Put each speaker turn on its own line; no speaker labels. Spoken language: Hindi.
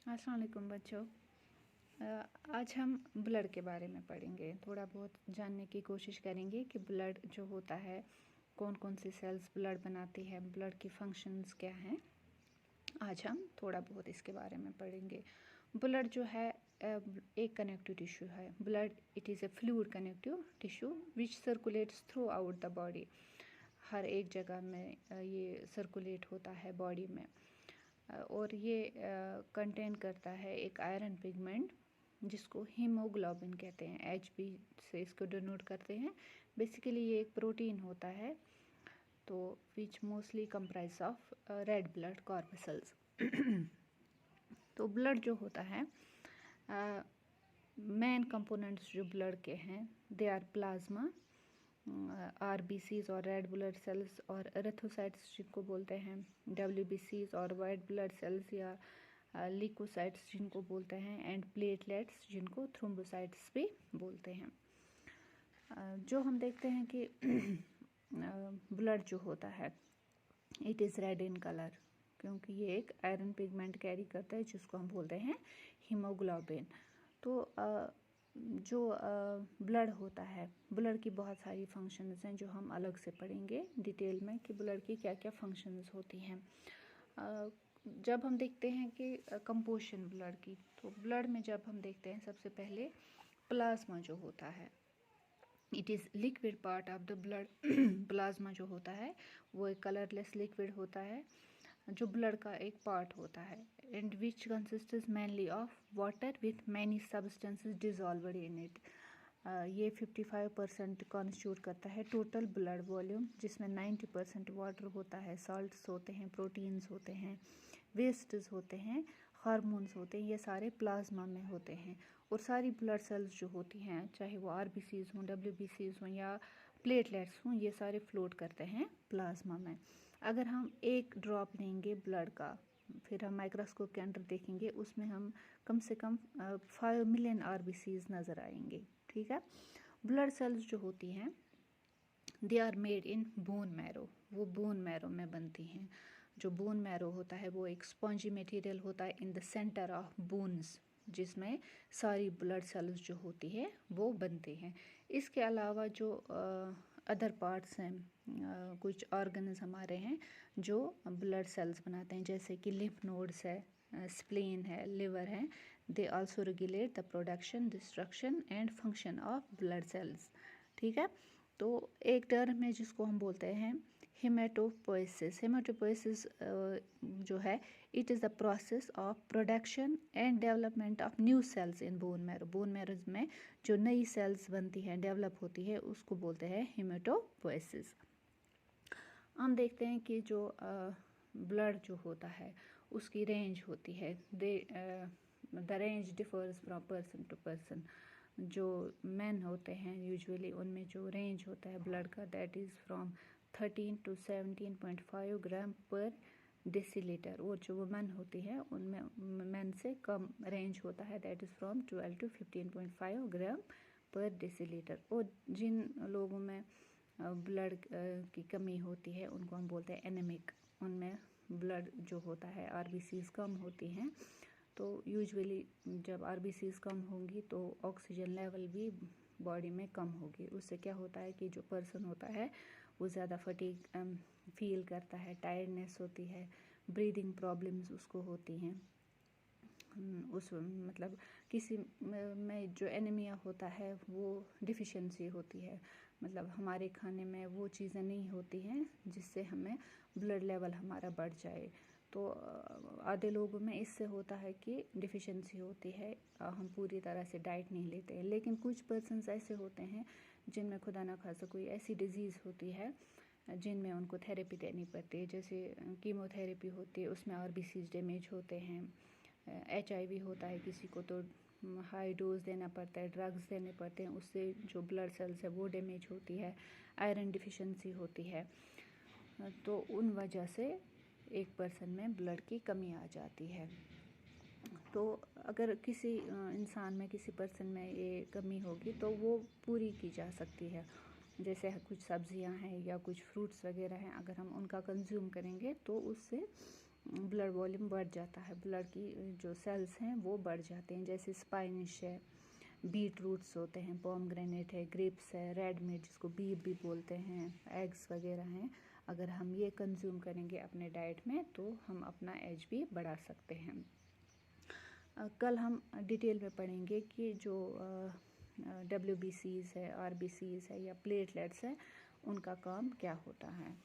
अस्सलाम वालेकुम बच्चों। आज हम ब्लड के बारे में पढ़ेंगे। थोड़ा बहुत जानने की कोशिश करेंगे कि ब्लड जो होता है कौन कौन सी सेल्स ब्लड बनाती है, ब्लड की फंक्शंस क्या हैं। आज हम थोड़ा बहुत इसके बारे में पढ़ेंगे। ब्लड जो है एक कनेक्टिव टिश्यू है। Blood it is a fluid connective tissue which circulates throughout the body. हर एक जगह में ये सर्कुलेट होता है बॉडी में। और ये कंटेन करता है एक आयरन पिगमेंट जिसको हीमोग्लोबिन कहते हैं। HB से इसको डिनोट करते हैं। बेसिकली ये एक प्रोटीन होता है तो which mostly comprise of red blood corpuscles. तो ब्लड जो होता है मेन कंपोनेंट्स जो ब्लड के हैं दे आर प्लाज्मा, RBCs और रेड ब्लड सेल्स और एरिथ्रोसाइट्स जिनको बोलते हैं, WBCs और वाइट ब्लड सेल्स या ल्यूकोसाइट्स जिनको बोलते हैं, एंड प्लेटलेट्स जिनको थ्रोम्बोसाइट्स भी बोलते हैं। जो हम देखते हैं कि ब्लड जो होता है it is red in colour क्योंकि ये एक आयरन पिगमेंट कैरी करता है जिसको हम बोलते हैं हीमोग्लोबिन। तो जो ब्लड होता है, ब्लड की बहुत सारी फंक्शंस हैं जो हम अलग से पढ़ेंगे डिटेल में कि ब्लड की क्या क्या फंक्शंस होती हैं। जब हम देखते हैं कि कंपोजिशन ब्लड की, तो ब्लड में जब हम देखते हैं सबसे पहले प्लाज्मा जो होता है it is liquid part of the blood. Plasma जो होता है वो एक कलरलेस लिक्विड होता है जो ब्लड का एक पार्ट होता है and which consists mainly of water with many substances dissolved in it. ये 55% कॉन्स्टिट्यूट करता है टोटल ब्लड वॉल्यूम, जिसमें 90% वाटर होता है, सॉल्ट्स होते हैं, प्रोटीन्स होते हैं, वेस्ट्स होते हैं, हार्मोन्स होते हैं, ये सारे प्लाज्मा में होते हैं। और सारी ब्लड सेल्स जो होती हैं चाहे वो RBCs हों, WBCs हों या प्लेटलेट्स हों, ये सारे फ्लोट करते हैं प्लाज्मा में। अगर हम एक ड्रॉप लेंगे ब्लड का, फिर हम माइक्रोस्कोप के अंदर देखेंगे, उसमें हम कम से कम 5 मिलियन RBCs नज़र आएंगे। ठीक है। ब्लड सेल्स जो होती हैं they are made in bone marrow, वो बोन मैरो में बनती हैं। जो बोन मैरो होता है वो एक स्पॉन्जी मटेरियल होता है in the centre of bones, जिसमें सारी ब्लड सेल्स जो होती है वो बनते हैं। इसके अलावा जो अदर पार्ट्स हैं, कुछ ऑर्गन्स हमारे हैं जो ब्लड सेल्स बनाते हैं, जैसे कि लिम्फ नोड्स है, स्प्लीन है, लिवर है। They also regulate the production, destruction and function of blood cells. ठीक है। तो एक टर्म है जिसको हम बोलते हैं हेमेटोपोइसिस। हेमेटोपोइसिस जो है it is the process of production and development of new sales in bone marrow. Bone marrow में जो नई सेल्स बनती हैं, डेवलप होती है, उसको बोलते हैं हेमेटोपोइसिस। हम देखते हैं कि जो ब्लड जो होता है उसकी रेंज होती है। The range differs from person to person. जो मेन होते हैं यूजुअली उनमें जो रेंज होता है ब्लड का दैट इज़ फ्रॉम 13 to 17.5 ग्राम पर डेसीलीटर। और जो वुमेन होती है उनमें मेन से कम रेंज होता है दैट इज़ फ्रॉम 12 to 15.5 ग्राम पर डेसीलीटर। और जिन लोगों में ब्लड की कमी होती है उनको हम बोलते हैं एनेमिक। उनमें ब्लड जो होता है RBCs कम होती हैं। तो यूजुअली जब RBCs कम होंगी तो ऑक्सीजन लेवल भी बॉडी में कम होगी। उससे क्या होता है कि जो पर्सन होता है वो ज़्यादा फटीग फील करता है, टायर्डनेस होती है, ब्रीदिंग प्रॉब्लम्स उसको होती हैं। उस मतलब किसी में जो एनीमिया होता है वो डिफिशिएंसी होती है, मतलब हमारे खाने में वो चीज़ें नहीं होती हैं जिससे हमें ब्लड लेवल हमारा बढ़ जाए। तो आधे लोगों में इससे होता है कि डिफिशिएंसी होती है, हम पूरी तरह से डाइट नहीं लेते हैं। लेकिन कुछ पर्सन्स ऐसे होते हैं जिनमें खुदा ना खासा कोई ऐसी डिजीज़ होती है जिनमें उनको थेरेपी देनी पड़ती है, जैसे कीमोथेरेपी होती है, उसमें RBCs डैमेज होते हैं। HIV होता है किसी को तो हाई डोज देना पड़ता है, ड्रग्स देने पड़ते हैं, उससे जो ब्लड सेल्स है वो डैमेज होती है, आयरन डिफिशिएंसी होती है। तो उन वजह से एक पर्सन में ब्लड की कमी आ जाती है। तो अगर किसी इंसान में, किसी पर्सन में ये कमी होगी तो वो पूरी की जा सकती है। जैसे कुछ सब्जियां हैं या कुछ फ्रूट्स वगैरह हैं, अगर हम उनका कंज्यूम करेंगे तो उससे ब्लड वॉल्यूम बढ़ जाता है, ब्लड की जो सेल्स हैं वो बढ़ जाते हैं। जैसे स्पाइनिश है, बीट रूट्स होते हैं, पोमग्रेनेट है, ग्रेप्स है, रेड मीट जिसको बीफ भी बोलते हैं, एग्स वगैरह हैं। अगर हम ये कंज्यूम करेंगे अपने डाइट में तो हम अपना एज भी बढ़ा सकते हैं। कल हम डिटेल में पढ़ेंगे कि जो WBCs है, RBCs है या प्लेटलेट्स है, उनका काम क्या होता है।